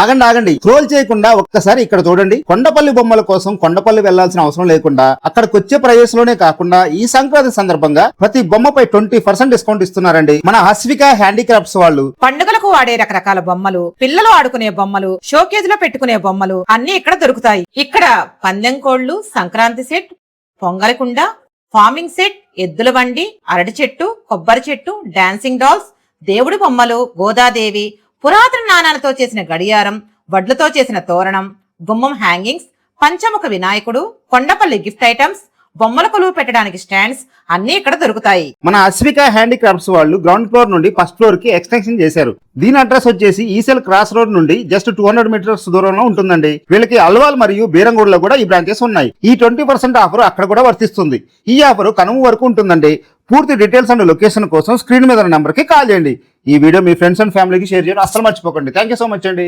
ఆగండి ట్రోల్ చేయకుండా ఒక్కసారి ఇక్కడ చూడండి. కొండపల్లి బొమ్మల కోసం కొండపల్లి వెళ్లాల్సిన అవసరం లేకుండా అక్కడికి వచ్చే ప్రైజెస్ లోనే కాకుండా ఈ సంక్రాంతి సందర్భంగా ప్రతి బొమ్మపై 20% డిస్కౌంట్ ఇస్తున్నారండి మన అశ్విక హ్యాండీక్రాఫ్ట్స్ వాళ్ళు. పండుగలకు వాడే రకరకాల బొమ్మలు, పిల్లలు ఆడుకునే బొమ్మలు, షోకేజ్ లో పెట్టుకునే బొమ్మలు అన్ని ఇక్కడ దొరుకుతాయి. ఇక్కడ పందెం కోళ్లు, సంక్రాంతి సెట్, పొంగలి కుండ, ఫార్మింగ్ సెట్, ఎద్దుల బండి, అరటి చెట్టు, కొబ్బరి చెట్టు, డాన్సింగ్ డాల్స్, దేవుడి బొమ్మలు, గోదాదేవి, పురాతన నాణాలతో చేసిన గడియారం, వడ్లతో చేసిన తోరణం, గుమ్మం హ్యాంగింగ్స్, పంచముఖ వినాయకుడు, కొండపల్లి గిఫ్ట్ ఐటమ్స్, బొమ్మల కొలువు పెట్టడానికి స్టాండ్స్ అన్ని ఇక్కడ దొరుకుతాయి. మన అశ్విక హ్యాండీక్రాఫ్ట్స్ వాళ్ళు గ్రౌండ్ ఫ్లోర్ నుండి ఫస్ట్ ఫ్లోర్ కి ఎక్స్టెన్షన్ చేశారు. దీని అడ్రస్ వచ్చేసి ఈసెల్ క్రాస్ రోడ్ నుండి జస్ట్ 200 మీటర్స్ దూరంలో ఉంటుందండి. వీళ్ళకి అల్వాల్ మరియు బీరంగూడలో కూడా ఈ బ్రాంచెస్ ఉన్నాయి. ఈ 20% ఆఫర్ అక్కడ కూడా వర్తిస్తుంది. ఈ ఆఫర్ కనుమ వరకు ఉంటుందండి. పూర్తి డీటెయిల్స్ అండ్ లొకేషన్ కోసం స్క్రీన్ మీద నెంబర్ కి కాల్ చేయండి. ఈ వీడియో మీ ఫ్రెండ్స్ అండ్ ఫ్యామిలీకి షేర్ చేయడం అస్సలు మర్చిపోకండి. థ్యాంక్ యూ సో మచ్ అండి.